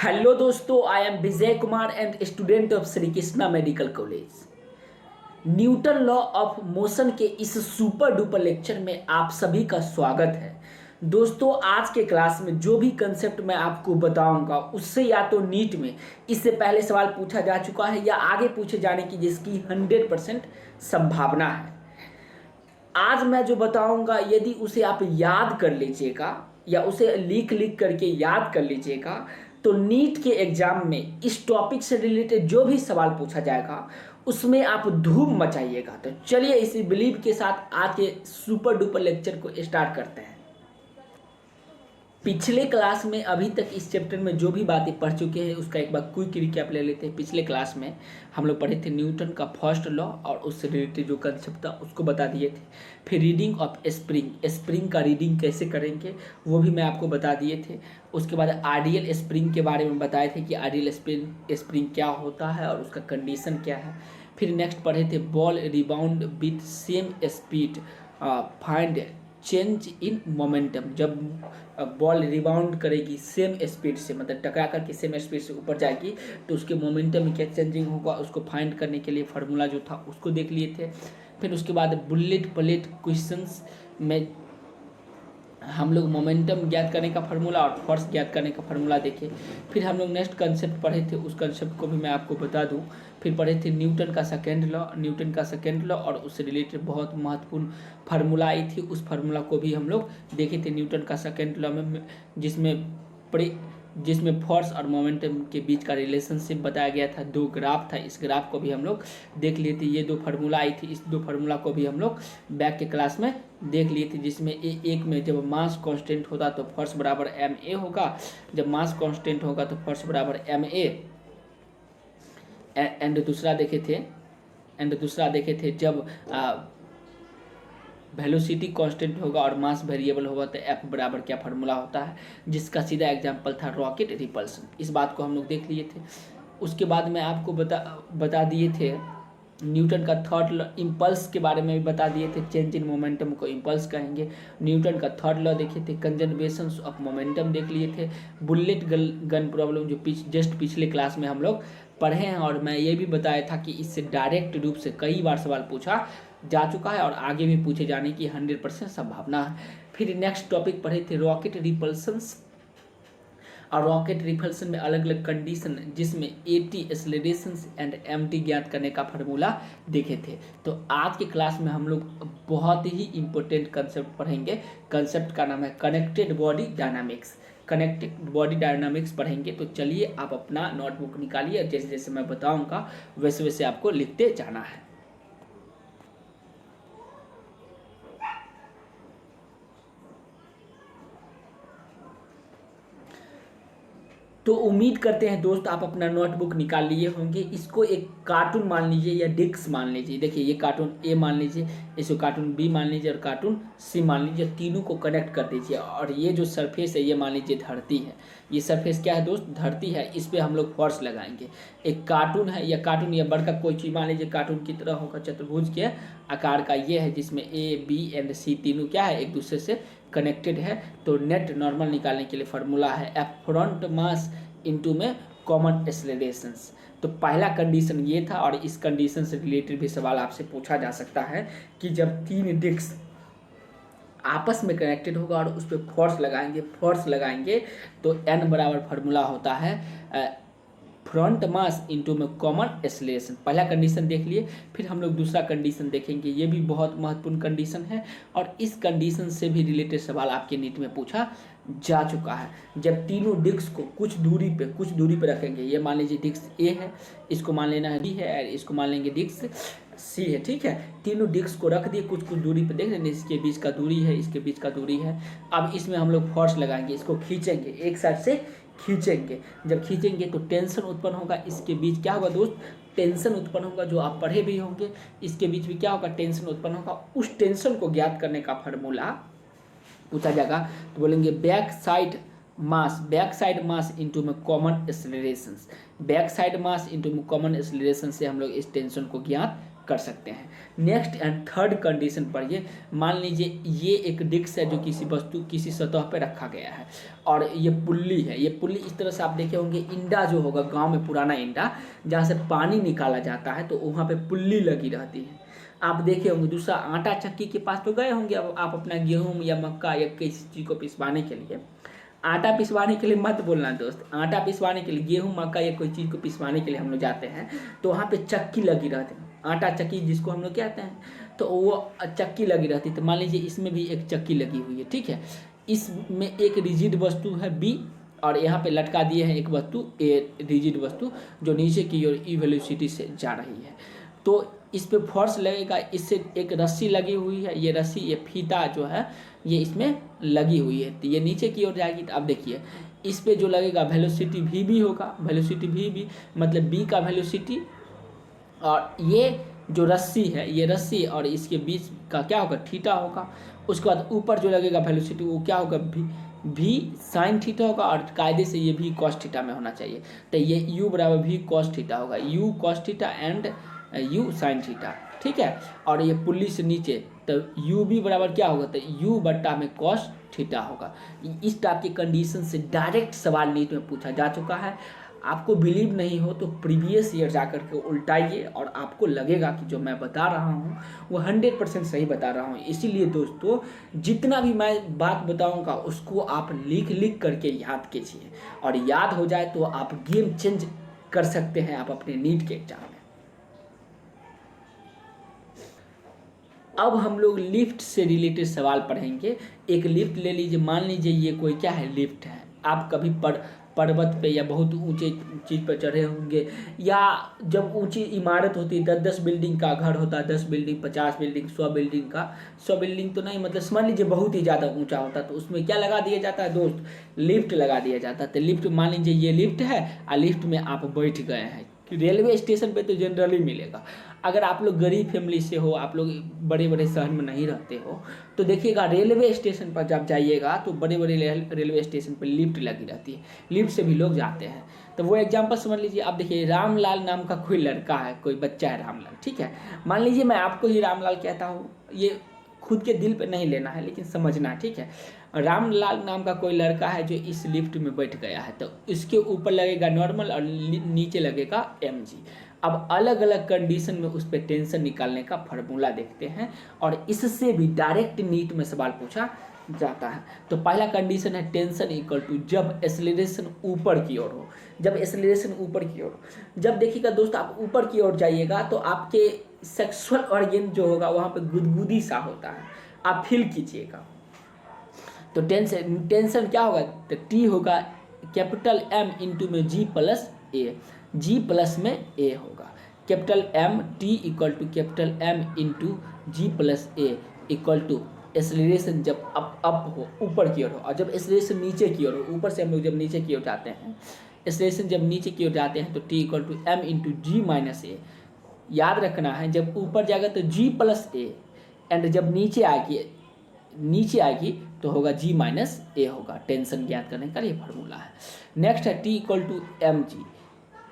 Hello दोस्तों, I am Vijay Kumar and student of Shri Krishna medical college. Newton law of motion के इस super duper lecture में आप सभी का स्वागत है। दोस्तों, आज के क्लास में जो भी कंसेप्ट मैं आपको बताऊंगा उससे या तो नीट में इससे पहले सवाल पूछा जा चुका है या आगे पूछे जाने की जिसकी 100% संभावना है। आज मैं जो बताऊंगा यदि उसे आप याद कर लीजिएगा या उसे लिख लिख करके याद कर लीजिएगा तो नीट के एग्जाम में इस टॉपिक से रिलेटेड जो भी सवाल पूछा जाएगा उसमें आप धूम मचाइएगा। तो चलिए इसी बिलीव के साथ आज के सुपर डुपर लेक्चर को स्टार्ट करते हैं। पिछले क्लास में अभी तक इस चैप्टर में जो भी बातें पढ़ चुके हैं उसका एक बार क्विक रिकैप ले लेते हैं। पिछले क्लास में हम लोग पढ़े थे न्यूटन का फर्स्ट लॉ और उससे रिलेटेड जो कंसेप्ट था उसको बता दिए थे। फिर रीडिंग ऑफ स्प्रिंग का रीडिंग कैसे करेंगे वो भी मैं आपको बता दिए थे। उसके बाद आइडियल स्प्रिंग के बारे में बताए थे कि आइडियल स्प्रिंग क्या होता है और उसका कंडीशन क्या है। फिर नेक्स्ट पढ़े थे ball rebound with same speed find change in momentum. जब बॉल रिबाउंड करेगी सेम स्पीड से, मतलब टकरा करके सेम स्पीड से ऊपर जाएगी तो उसके मोमेंटम में क्या चेंजिंग होगा उसको फाइंड करने के लिए फार्मूला जो था उसको देख लिए थे। फिर उसके बाद बुलेट प्लेट क्वेश्चंस में हम लोग मोमेंटम ज्ञात करने का फार्मूला और फोर्स ज्ञात करने का फार्मूला देखे। फिर हम लोग नेक्स्ट कंसेप्ट पढ़े थे, उस कंसेप्ट को भी मैं आपको बता दूं। फिर पढ़े थे न्यूटन का सेकेंड लॉ और उससे रिलेटेड बहुत महत्वपूर्ण फार्मूला आई थी, उस फार्मूला को भी हम लोग देखे थे न्यूटन का सेकेंड लॉ में, जिसमें फोर्स और मोमेंटम के बीच का रिलेशनशिप बताया गया था। दो ग्राफ था, इस ग्राफ को भी हम लोग देख लिए थे। ये दो फार्मूला आई थी, इस दो फार्मूला को भी हम लोग बैक के क्लास में देख लिए थे, जिसमें एक में जब मास कांस्टेंट होता तो फोर्स बराबर एम ए होगा, जब मास कांस्टेंट होगा तो फोर्स बराबर एम ए। एंड दूसरा देखे थे जब वेलोसिटी कांस्टेंट होगा और मास वेरिएबल होगा तो एफ बराबर क्या फार्मूला होता है, जिसका सीधा एग्जांपल था रॉकेट रिपल्सन। इस बात को हम लोग देख लिए थे। उसके बाद में आपको बता दिए थे न्यूटन का थर्ड लॉ, इम्पल्स के बारे में भी बता दिए थे। चेंज इन मोमेंटम को इम्पल्स कहेंगे। न्यूटन का थर्ड लॉ देखे थे। कंजर्वेशन ऑफ मोमेंटम देख लिए थे। बुलेट गन प्रॉब्लम जो जस्ट पिछले क्लास में हम लोग पढ़े हैं और मैं ये भी बताया था कि इससे डायरेक्ट रूप से कई बार सवाल पूछा जा चुका है और आगे भी पूछे जाने की 100% संभावना है। फिर नेक्स्ट टॉपिक पढ़े थे रॉकेट रिपल्सन्स, और रॉकेट रिपल्सन में अलग अलग कंडीशन जिसमें एटी एक्सेलरेशन एंड एमटी ज्ञात करने का फार्मूला देखे थे। तो आज के क्लास में हम लोग बहुत ही इंपॉर्टेंट कंसेप्ट पढ़ेंगे। कंसेप्ट का नाम है कनेक्टेड बॉडी डायनामिक्स पढ़ेंगे। तो चलिए आप अपना नोटबुक निकालिए, जैसे जैसे मैं बताऊंगा वैसे वैसे आपको लिखते जाना है। तो उम्मीद करते हैं दोस्त आप अपना नोटबुक निकाल लिए होंगे। इसको एक कार्टून मान लीजिए या डिस्क मान लीजिए। देखिए ये कार्टून ए मान लीजिए, इसको कार्टून बी मान लीजिए और कार्टून सी मान लीजिए। तीनों को कनेक्ट कर दीजिए और ये जो सरफेस है ये मान लीजिए धरती है। ये सरफेस क्या है दोस्त? धरती है। इस पर हम लोग फोर्स लगाएंगे। एक कार्टून है या कार्टून या बड़का कोई चीज़ मान लीजिए कार्टून की तरह होगा, चतुर्भुज के आकार का ये है, जिसमें ए बी एंड सी तीनों क्या है एक दूसरे से कनेक्टेड है। तो नेट नॉर्मल निकालने के लिए फार्मूला है एफ फ्रंट मास इनटू में कॉमन एक्सेलरेशंस। तो पहला कंडीशन ये था और इस कंडीशन से रिलेटेड भी सवाल आपसे पूछा जा सकता है कि जब तीन डिस्क आपस में कनेक्टेड होगा और उस पर फोर्स लगाएंगे तो एन बराबर फार्मूला होता है फ्रंट मास इनटू में कॉमन एक्सेलरेशन। पहला कंडीशन देख लिए। फिर हम लोग दूसरा कंडीशन देखेंगे, ये भी बहुत महत्वपूर्ण कंडीशन है और इस कंडीशन से भी रिलेटेड सवाल आपके नीट में पूछा जा चुका है। जब तीनों डिस्क को कुछ दूरी पे रखेंगे, ये मान लीजिए डिस्क ए है, इसको मान लेना है बी है और इसको मान लेंगे डिस्क सी है, ठीक है। तीनों डिस्क को रख दिए कुछ दूरी पे, देख रहे हैं इसके बीच का दूरी है, इसके बीच का दूरी है। अब इसमें हम लोग फोर्स लगाएंगे, इसको खींचेंगे, एक साइड से खींचेंगे। जब खींचेंगे तो टेंशन उत्पन्न होगा। इसके बीच क्या होगा दोस्त? टेंशन उत्पन्न होगा, जो आप पढ़े भी होंगे। इसके बीच भी क्या होगा? टेंशन उत्पन्न होगा। उस टेंशन को ज्ञात करने का फार्मूला पूछा जाएगा तो बोलेंगे बैक साइड मास इनटू में common accelerations. Back side mass into में कॉमन एक्सेलरेशन से हम लोग इस टेंशन को ज्ञात कर सकते हैं। नेक्स्ट एंड थर्ड कंडीशन पर ये मान लीजिए ये एक डिस्क है जो किसी सतह पे रखा गया है और ये पुल्ली है। ये पुल्ली इस तरह से आप देखे होंगे, इंडा जो होगा गांव में, पुराना इंडा जहाँ से पानी निकाला जाता है तो वहाँ पे पुल्ली लगी रहती है। आप देखे होंगे। दूसरा, आटा चक्की के पास तो गए होंगे अब आप अपना गेहूँ या मक्का या किसी चीज़ को पिसवाने के लिए। आटा पिसवाने के लिए मत बोलना दोस्त, आटा पिसवाने के लिए, गेहूँ मक्का या कोई चीज़ को पिसवाने के लिए हम लोग जाते हैं तो वहाँ पे चक्की लगी रहती है, आटा चक्की जिसको हम लोग कहते हैं, तो वो चक्की लगी रहती है। तो मान लीजिए इसमें भी एक चक्की लगी हुई है, ठीक है। इसमें एक रिजिड वस्तु है बी और यहाँ पे लटका दिए हैं एक वस्तु ए, रिजिड वस्तु जो नीचे की ओर ई वेलोसिटी से जा रही है। तो इस पे फोर्स लगेगा, इससे एक रस्सी लगी हुई है, ये रस्सी, ये फीता जो है ये इसमें लगी हुई है, तो ये नीचे की ओर जाएगी। तो अब देखिए इस पे जो लगेगा वेलोसिटी वी भी होगा, वेलोसिटी वी मतलब बी का वेलोसिटी, और ये जो रस्सी है ये रस्सी और इसके बीच का क्या होगा, थीटा होगा। उसके बाद ऊपर जो लगेगा वेलोसिटी वो क्या होगा, भी साइन थीटा होगा, और कायदे से ये भी कॉस थीटा में होना चाहिए। तो ये यू बराबर भी कॉस थीटा होगा, you cos theta and you sine theta, ठीक है। और ये पुल्ली से नीचे तो यू भी बराबर क्या होगा, तो यू बट्टा में कॉस थीटा होगा। इस टाइप की कंडीशन से डायरेक्ट सवाल नीट में पूछा जा चुका है। आपको बिलीव नहीं हो तो प्रीवियस ईयर जाकर के उल्टाइए और आपको लगेगा कि जो मैं बता रहा हूँ वो 100% सही बता रहा हूँ। इसीलिए दोस्तों जितना भी मैं बात बताऊँगा उसको आप लिख करके याद कीजिए, और याद हो जाए तो आप गेम चेंज कर सकते हैं आप अपने नीट के एग्जाम में। अब हम लोग लिफ्ट से रिलेटेड सवाल पढ़ेंगे। एक लिफ्ट ले लीजिए, मान लीजिए ये कोई क्या है, लिफ्ट है। आप कभी पर्वत पे या बहुत ऊंचे चीज़ पर चढ़े होंगे, या जब ऊंची इमारत होती है, 10-10 बिल्डिंग का घर होता है, 10 बिल्डिंग, 50 बिल्डिंग, 100 बिल्डिंग का, 100 बिल्डिंग तो नहीं, मतलब समझ लीजिए बहुत ही ज़्यादा ऊंचा होता है, तो उसमें क्या लगा दिया जाता है दोस्त, लिफ्ट लगा दिया जाता है। तो लिफ्ट, मान लीजिए ये लिफ्ट है और लिफ्ट में आप बैठ गए हैं। रेलवे स्टेशन पे तो जनरली मिलेगा। अगर आप लोग गरीब फैमिली से हो, आप लोग बड़े बड़े शहर में नहीं रहते हो, तो देखिएगा रेलवे स्टेशन पर जब जाइएगा तो बड़े बड़े रेलवे स्टेशन पर लिफ्ट लगी रहती है, लिफ्ट से भी लोग जाते हैं। तो वो एग्जांपल समझ लीजिए। आप देखिए रामलाल नाम का कोई लड़का है, कोई बच्चा है रामलाल, ठीक है। मान लीजिए मैं आपको ही रामलाल कहता हूँ, ये खुद के दिल पे नहीं लेना है लेकिन समझना, ठीक है। रामलाल नाम का कोई लड़का है जो इस लिफ्ट में बैठ गया है, तो इसके ऊपर लगेगा नॉर्मल और नीचे लगेगा mg। अब अलग अलग कंडीशन में उस पर टेंशन निकालने का फार्मूला देखते हैं, और इससे भी डायरेक्ट नीट में सवाल पूछा जाता है। तो पहला कंडीशन है टेंशन इक्वल टू जब एक्सेलरेशन ऊपर की ओर हो, जब एक्सेलरेशन ऊपर की ओर हो। जब देखिएगा दोस्त आप ऊपर की ओर जाइएगा तो आपके सेक्सुअल ऑर्गन जो होगा वहाँ पे गुदगुदी सा होता है, आप फील कीजिएगा। तो टेंशन क्या होगा, तो टी होगा कैपिटल M इंटू में G plus a, G plus में A होगा। Capital M T equal to capital M into G plus a equal to acceleration जब अप हो, ऊपर की ओर हो, और जब एक्सेलरेशन नीचे की ओर हो, ऊपर से हम लोग जब नीचे की ओर जाते हैं, एक्सेलरेशन जब नीचे की ओर जाते हैं तो T equal to M into G minus a. याद रखना है जब ऊपर जाएगा तो G प्लस ए, एंड जब नीचे आएगी तो होगा G माइनस ए होगा। टेंशन ज्ञात करने का ये फार्मूला है। नेक्स्ट है T equal to mg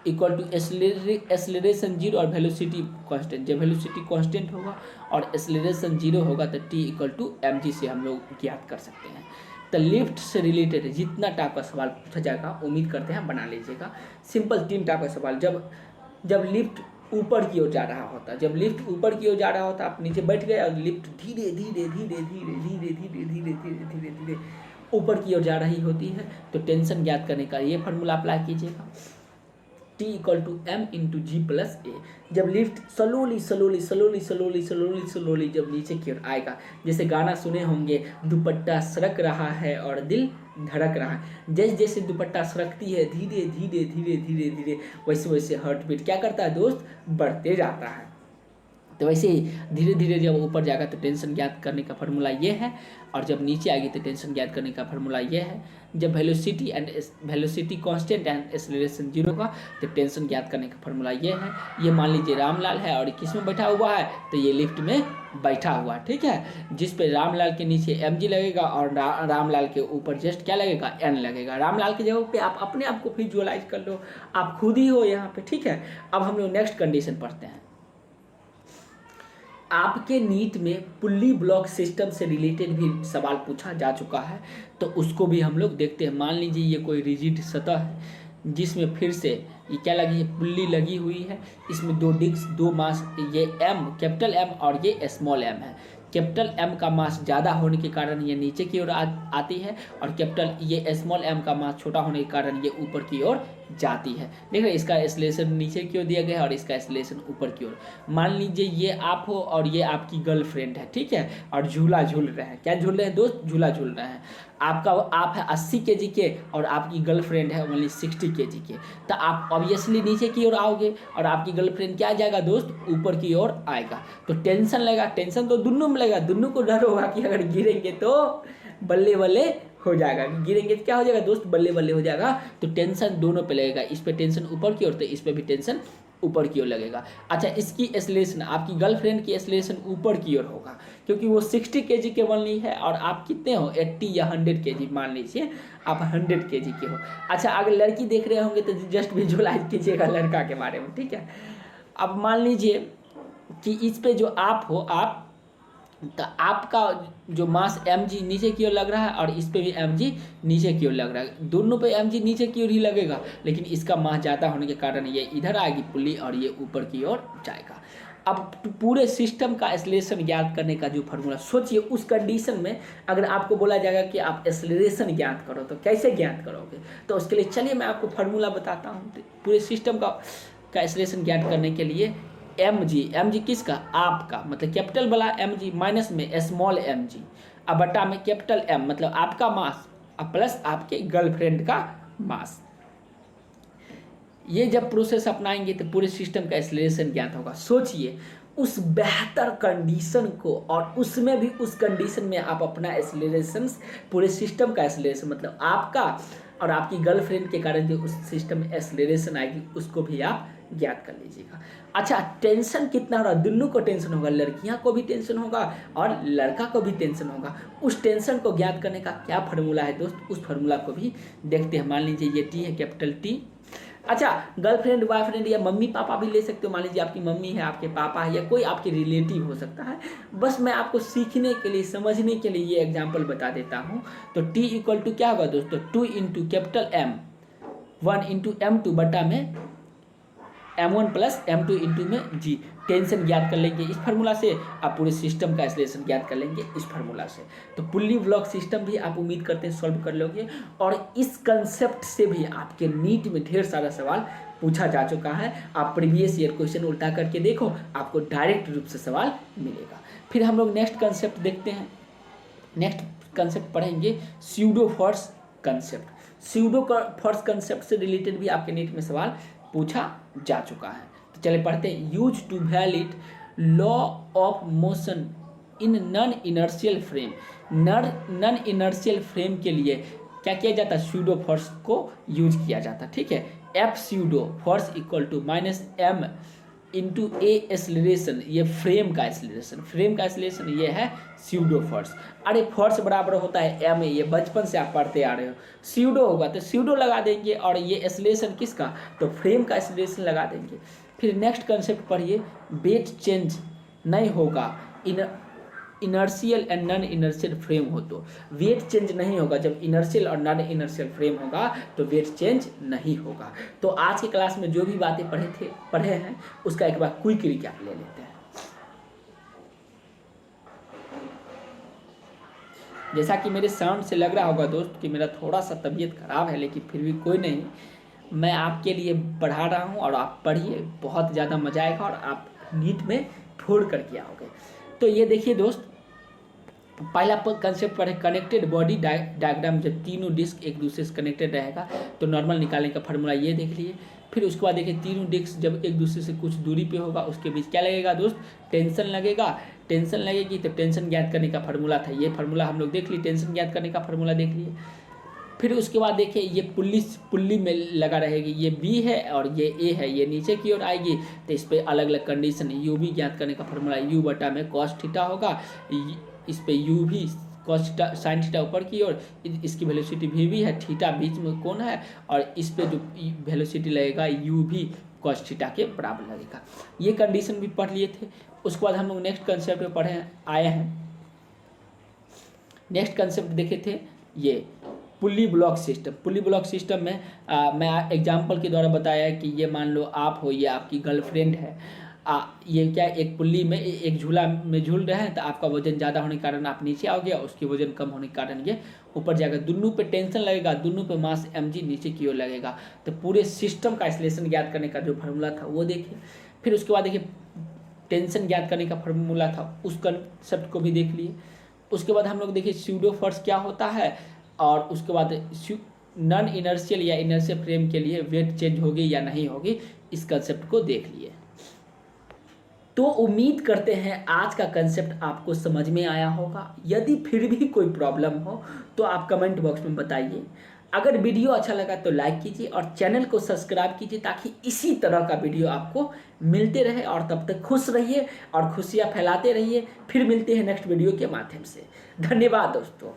equal to acceleration 0 और वेलोसिटी कांस्टेंट। जब वेलोसिटी कांस्टेंट होगा और एक्सेलरेशन 0 होगा तो T इक्वल टू mg से हम लोग ज्ञात कर सकते हैं। तो लिफ्ट से रिलेटेड जितना टाइप का सवाल पूछा जाएगा उम्मीद करते हैं बना लीजिएगा। सिंपल 3 टाइप का सवाल। जब लिफ्ट ऊपर की ओर जा रहा होता, जब लिफ्ट ऊपर की ओर जा रहा होता, आप नीचे बैठ गए और लिफ्ट धीरे धीरे धीरे धीरे धीरे धीरे धीरे धीरे धीरे धीरे ऊपर की ओर जा रही होती है, तो टेंशन ज्ञात करने का ये फार्मूला अप्लाई कीजिएगा। T equal to M into G plus a. जब lift slowly slowly slowly slowly slowly slowly जब नीचे की ओर आएगा, जैसे गाना सुने होंगे, दुपट्टा सरक रहा है और दिल धड़क रहा है। जैसे जैसे दुपट्टा सरकती है धीरे धीरे धीरे धीरे धीरे, वैसे वैसे हार्ट बीट क्या करता है दोस्त, बढ़ते जाता है। तो वैसे ही धीरे धीरे जब ऊपर जाएगा तो टेंशन ज्ञात करने का फार्मूला ये है, और जब नीचे आएगी तो टेंशन ज्ञात करने का फार्मूला ये है। जब वेलोसिटी कांस्टेंट एंड एक्सेलरेशन 0 होगा तो टेंशन ज्ञात करने का फार्मूला ये है। ये मान लीजिए रामलाल है और किस में बैठा हुआ है, तो ये लिफ्ट में बैठा हुआ है, ठीक है। जिस पे रामलाल के नीचे mg लगेगा और रामलाल के ऊपर जस्ट क्या लगेगा, n लगेगा। रामलाल की जगह पे आप अपने आप को विजुअलाइज कर लो, आप खुद ही हो यहाँ पे, ठीक है। अब हम लोग नेक्स्ट कंडीशन पढ़ते हैं। आपके नीट में पुल्ली ब्लॉक सिस्टम से रिलेटेड भी सवाल पूछा जा चुका है, तो उसको भी हम लोग देखते हैं। मान लीजिए ये कोई रिजिड सतह है जिसमें फिर से ये क्या लगी है, पुल्ली लगी हुई है। इसमें दो डिस्क, दो मास, ये एम, कैपिटल एम और ये स्मॉल एम है। कैपिटल एम का मास ज़्यादा होने के कारण ये नीचे की ओर आती है, और कैपिटल ये स्मॉल एम का मास छोटा होने के कारण ये ऊपर की ओर जाती है। देख रहे हैं, इसका एक्सेलरेशन नीचे की ओर दिया गया है और इसका एक्सेलरेशन ऊपर की ओर। मान लीजिए ये आप हो और ये आपकी गर्लफ्रेंड है, ठीक है, और झूला झूल रहे हैं। क्या झूल रहे हैं दोस्त? झूला झूल रहे हैं। आप है 80 kg के और आपकी गर्लफ्रेंड है ओनली 60 kg के, तो आप ऑब्वियसली नीचे की ओर आओगे और आपकी गर्लफ्रेंड क्या जाएगा दोस्त? ऊपर की ओर आएगा। तो टेंशन लगेगा, टेंशन तो दोनों में लगेगा। दोनों को डर होगा कि अगर गिरेंगे तो बल्ले बल्ले हो जाएगा, गिरेंगे तो क्या हो जाएगा दोस्त? बल्ले बल्ले हो जाएगा। तो टेंशन दोनों पे लगेगा, इस पे टेंशन ऊपर की ओर, तो इस पे भी टेंशन ऊपर की ओर लगेगा। अच्छा, इसकी एक्सेलरेशन, आपकी गर्लफ्रेंड की एक्सेलरेशन ऊपर की ओर होगा, क्योंकि वो 60 kg के बन रही है और आप कितने हो? 80 या 100 kg, मान लीजिए आप 100 kg के हो। अच्छा, अगर लड़की देख रहे होंगे तो जस्ट विजुअलाइज कीजिएगा लड़का के बारे में, ठीक है। अब मान लीजिए कि इस पे जो आप हो, आप, तो आपका जो मास mg नीचे की ओर लग रहा है और इस पे भी mg नीचे की ओर लग रहा है। दोनों पे mg नीचे की ओर ही लगेगा, लेकिन इसका मास ज़्यादा होने के कारण ये इधर आएगी पुल्ली और ये ऊपर की ओर जाएगा। अब पूरे सिस्टम का एक्सेलरेशन ज्ञात करने का जो फार्मूला, सोचिए उस कंडीशन में अगर आपको बोला जाएगा कि आप एक्सेलरेशन ज्ञात करो, तो कैसे ज्ञात करोगे? तो उसके लिए चलिए मैं आपको फार्मूला बताता हूँ। पूरे सिस्टम का एक्सेलरेशन ज्ञात करने के लिए mg किसका? आपका, मतलब कैपिटल वाला mg माइनस में स्मॉल mg, अब बटा में कैपिटल M, मतलब आपका मास, अब प्लस आपके गर्लफ्रेंड का मास। ये जब प्रोसेस अपनाएंगे तो पूरे सिस्टम का एक्सेलरेशन ज्ञात होगा। सोचिए उस बेहतर कंडीशन को, और उसमें भी उस कंडीशन में आप अपना एक्सेलरेशन, पूरे सिस्टम का एक्सेलरेशन, मतलब आपका और आपकी गर्लफ्रेंड के कारण जो उस सिस्टम में एक्सेलरेशन आएगी उसको भी आप ज्ञात कर लीजिएगा। अच्छा, टेंशन कितना हो रहा है? दोनों को टेंशन होगा, लड़कियां को भी टेंशन होगा और लड़का को भी टेंशन होगा। उस टेंशन को ज्ञात करने का क्या फार्मूला है दोस्त? उस फार्मूला को भी देखते हैं। मान लीजिए ये टी है, कैपिटल टी। अच्छा, गर्लफ्रेंड, बॉयफ्रेंड या मम्मी पापा भी ले सकते हो। मान लीजिए आपकी मम्मी है, आपके पापा है, या कोई आपके रिलेटिव हो सकता है। बस मैं आपको सीखने के लिए, समझने के लिए ये एग्जांपल बता देता हूँ। तो T इक्वल टू क्या होगा दोस्तों? 2 into capital M, 1 into M2 बटा में M1 प्लस M2 इंटू में G। टेंशन ज्ञात कर लेंगे इस फार्मूला से, आप पूरे सिस्टम का एक्सेलरेशन ज्ञात कर लेंगे इस फार्मूला से। तो पुल्ली ब्लॉक सिस्टम भी आप उम्मीद करते हैं सॉल्व कर लोगे, और इस कंसेप्ट से भी आपके नीट में ढेर सारा सवाल पूछा जा चुका है। आप प्रीवियस ईयर क्वेश्चन उल्टा करके देखो, आपको डायरेक्ट रूप से सवाल मिलेगा। फिर हम लोग नेक्स्ट कंसेप्ट देखते हैं। नेक्स्ट कंसेप्ट पढ़ेंगे pseudo force concept. Pseudo force concept से रिलेटेड भी आपके नीट में सवाल पूछा जा चुका है। तो चलिए पढ़ते हैं। Use to valid law of motion in non inertial frame. Non inertial frame के लिए क्या किया जाता है? स्यूडो फोर्स को यूज किया जाता है, ठीक है। F pseudo force equal to minus M into a acceleration, ये फ्रेम का एक्सेलरेशन, फ्रेम का एक्सेलरेशन ये है स्यूडो फोर्स। अरे फोर्स बराबर होता है एम, ये बचपन से आप पढ़ते आ रहे हो। स्यूडो होगा तो स्यूडो लगा देंगे, और ये एक्सेलरेशन किसका? तो फ्रेम का एक्सेलरेशन लगा देंगे। फिर नेक्स्ट कंसेप्ट पढ़िए, वेट चेंज नहीं होगा inertial and non inertial frame हो तो। वेट चेंज नहीं होगा जब इनर्शियल और नॉन इनर्शियल फ्रेम होगा, तो वेट चेंज नहीं होगा। तो आज की क्लास में जो भी बातें पढ़े हैं उसका एक बार क्विक रिकैप ले लेते हैं। जैसा कि मेरे साउंड से लग रहा होगा दोस्त कि मेरा थोड़ा सा तबीयत खराब है, लेकिन फिर भी कोई नहीं, मैं आपके लिए पढ़ा रहा हूँ और आप पढ़िए, बहुत ज़्यादा मजा आएगा और आप नीट में फोड़ करके आओगे। तो ये देखिए दोस्त, पहला कंसेप्ट पढ़े कनेक्टेड बॉडी डायग्राम। जब तीनों डिस्क एक दूसरे से कनेक्टेड रहेगा तो नॉर्मल निकालने का फार्मूला ये देख लिए। फिर उसके बाद देखिए तीनों डिस्क जब एक दूसरे से कुछ दूरी पे होगा उसके बीच क्या लगेगा दोस्त? टेंशन लगेगा। टेंशन लगेगी तो टेंशन ज्ञात करने का फार्मूला था, ये फार्मूला हम लोग देख लिए, टेंशन ज्ञात करने का फार्मूला देख लिए। फिर उसके बाद देखिए ये पुल्ली में लगा रहेगी, ये बी है और ये ए है, ये नीचे की ओर आएगी, तो इस पर अलग अलग कंडीशन यू भी ज्ञात करने का फार्मूला यू बटा में कॉस थीटा होगा, इस पे यू भी कॉस थीटा साइन थीटा ऊपर की ओर, इसकी वेलोसिटी वी भी है, थीटा बीच में कौन है, और इस पे जो वेलोसिटी लगेगा यू भी cos थीटा के बराबर लगेगा। ये कंडीशन भी पढ़ लिए थे। उसके बाद हम लोग नेक्स्ट कंसेप्ट पे पढ़े आए हैं। नेक्स्ट कंसेप्ट देखे थे ये पुली ब्लॉक सिस्टम। पुली ब्लॉक सिस्टम में मैं एग्जांपल के द्वारा बताया कि ये मान लो आप हो, ये आपकी गर्लफ्रेंड है, ये क्या एक पुल्ली में एक झूला में झूल रहे हैं, तो आपका वजन ज़्यादा होने के कारण आप नीचे आओगे, उसके वजन कम होने के कारण ये ऊपर जाएगा। दोनों पे टेंशन लगेगा, दोनों पे मास mg नीचे की ओर लगेगा। तो पूरे सिस्टम का एक्सेलरेशन ज्ञात करने का जो फार्मूला था वो देखिए। फिर उसके बाद देखिए टेंशन ज्ञात करने का फार्मूला था, उस कंसेप्ट को भी देख लिए। उसके बाद हम लोग देखिए स्यूडो फोर्स क्या होता है, और उसके बाद नॉन इनर्शियल या इनर्शियल फ्रेम के लिए वेट चेंज होगी या नहीं होगी, इस कंसेप्ट को देख लिए। तो उम्मीद करते हैं आज का कंसेप्ट आपको समझ में आया होगा। यदि फिर भी कोई प्रॉब्लम हो तो आप कमेंट बॉक्स में बताइए। अगर वीडियो अच्छा लगा तो लाइक कीजिए और चैनल को सब्सक्राइब कीजिए, ताकि इसी तरह का वीडियो आपको मिलते रहे। और तब तक खुश रहिए और खुशियां फैलाते रहिए। फिर मिलते हैं नेक्स्ट वीडियो के माध्यम से। धन्यवाद दोस्तों।